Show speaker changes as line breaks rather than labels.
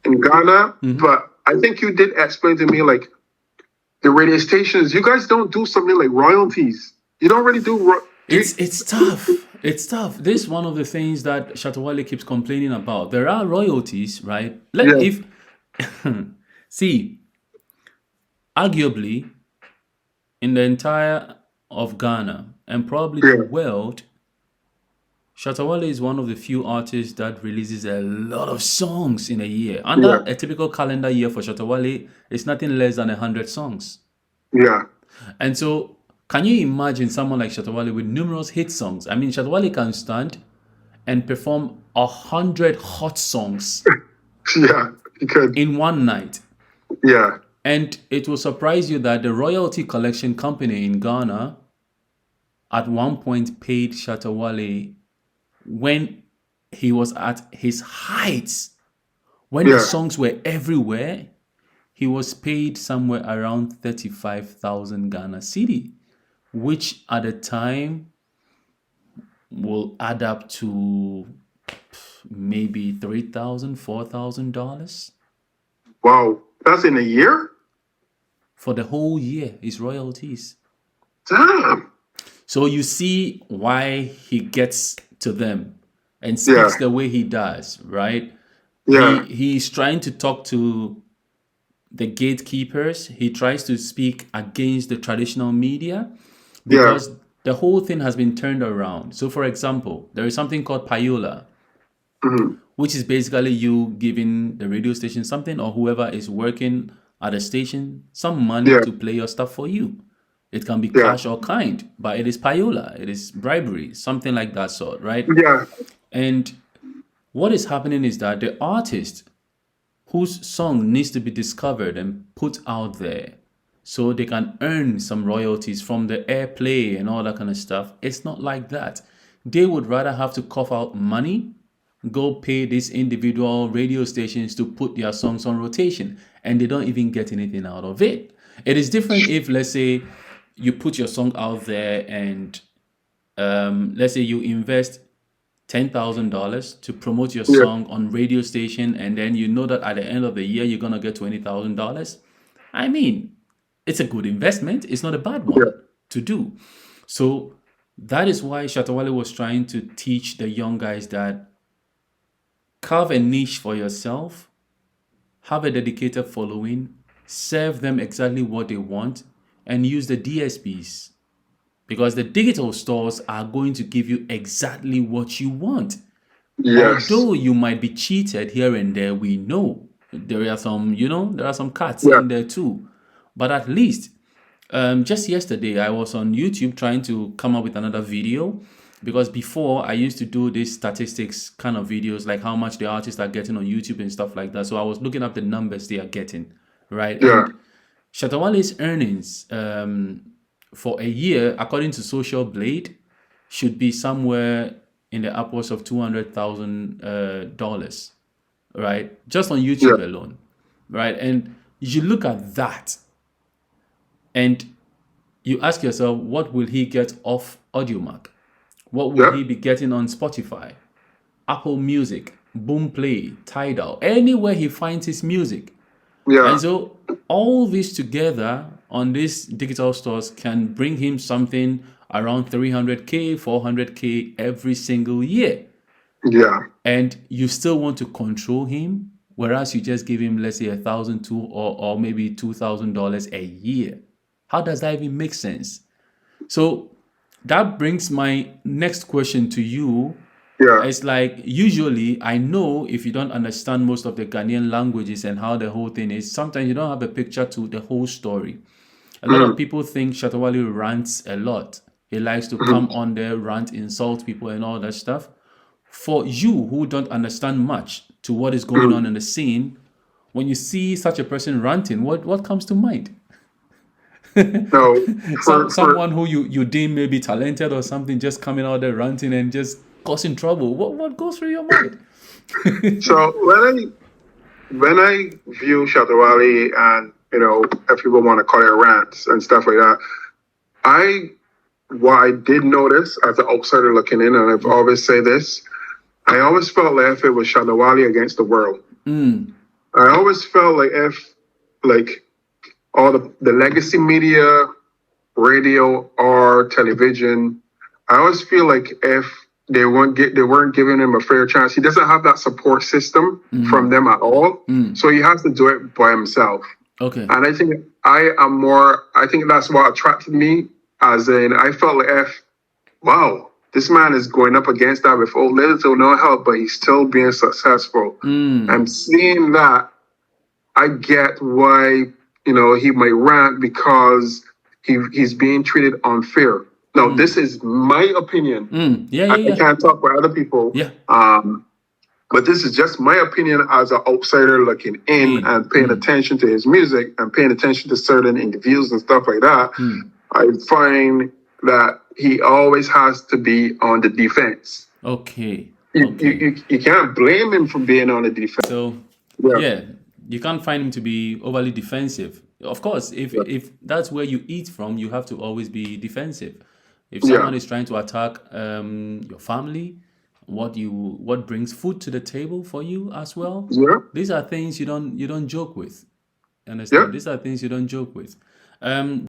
in Ghana, but I think you did explain to me like the radio stations. You guys don't do something like royalties. You don't really do.
It's tough. It's tough. This is one of the things that Shatta keeps complaining about. There are royalties, right?
Yeah,
If see, arguably in the entire of Ghana and probably the
yeah,
world, Shatta is one of the few artists that releases a lot of songs in a year.
yeah,
Under a typical calendar year for Shatta it's nothing less than 100 songs.
yeah.
And so, can you imagine someone like Shatta with numerous hit songs? I mean, Shatta can stand and perform 100 hot songs
Yeah, you could.
in one night.
Yeah,
And it will surprise you that the royalty collection company in Ghana at one point paid Shatta when he was at his heights, when the
yeah.
songs were everywhere, he was paid somewhere around 35,000 Ghana cedi, which at the time will add up to maybe $3,000, $4,000
Wow, that's in a year.
for the whole year, his royalties.
Damn.
So you see why he gets to them and
Yeah,
speaks the way he does, right?
yeah,
He's trying to talk to the gatekeepers. He tries to speak against the traditional media
yeah.
because the whole thing has been turned around. So for example, there is something called Payola,
Hmm.
which is basically you giving the radio station something or whoever is working at a station some money
Yeah,
to play your stuff for you. It can be
yeah,
cash or kind, but it is payola, it is bribery, something like that sort, right?
yeah,
And what is happening is that the artist whose song needs to be discovered and put out there so they can earn some royalties from the airplay and all that kind of stuff, it's not like that. They would rather have to cough out money, go pay these individual radio stations to put their songs on rotation, and they don't even get anything out of it. It is different if, let's say, you put your song out there and let's say you invest $10,000 to promote your
yeah,
song on radio station, and then you know that at the end of the year you're gonna get $20,000. I mean, it's a good investment. It's not a bad
yeah,
one to do. So that is why Shatta was trying to teach the young guys that carve a niche for yourself, have a dedicated following, serve them exactly what they want, and use the DSPs because the digital stores are going to give you exactly what you want.
yes,
Although you might be cheated here and there, we know there are some, there are some cuts
yeah,
in there too. But at least, just yesterday, I was on YouTube trying to come up with another video because before I used to do these statistics kind of videos, like how much the artists are getting on YouTube and stuff like that. So I was looking up the numbers they are getting, right?
yeah,
And Shatta earnings for a year, according to Social Blade, should be somewhere in the upwards of $200,000, right? Just on
yeah,
YouTube alone, right? And you look at that and you ask yourself, what will he get off AudioMac? What will
yeah,
he be getting on Spotify, Apple Music, Boomplay, Tidal, anywhere he finds his music?
yeah,
And so all this together on these digital stores can bring him something around 300K, 400K every single year.
yeah,
And you still want to control him, whereas you just give him, let's say, $1,002 or maybe $2,000 a year. How does that even make sense? So that brings my next question to you.
yeah,
It's like, usually, I know if you don't understand most of the Ghanaian languages and how the whole thing is, sometimes you don't have a picture to the whole story. A lot of
mhm,
people think Shatta rants a lot. He likes to
mhm,
come on there, rant, insult people, and all that stuff. For you who don't understand much to what is going on
mhm.
in the scene, when you see such a person ranting, what comes to mind?
No, for
Someone who you deem maybe talented or something just coming out there ranting and just causing trouble. What goes through your mind?
so when I view Shatawale and if people want to call it rants and stuff like that, I what I did notice as an outsider looking in, and I've always say this, I always felt like if it was Shatawale against the world. I always felt like if like all the legacy media, radio or television, I always feel like if they weren't giving him a fair chance. He doesn't have that support system from them at all. So he has to do it by himself.
Okay.
And I think I think that's what attracted me, as in I felt like if wow, this man is going up against that with little to no help, but he's still being successful. And seeing that, I get why, he might rant because he's being treated unfair. Now, this is my opinion.
Yeah.
I can't talk for other people.
Yeah.
But this is just my opinion as an outsider looking in and paying attention to his music and paying attention to certain interviews and stuff like that. I find that he always has to be on the defense.
Okay.
You can't blame him for being on the defense.
So, you can't find him to be overly defensive. Of course, if that's where you eat from, you have to always be defensive. If someone is trying to attack your family, what brings food to the table for you as well, these are things you don't joke with. Understand? These are things you don't joke with.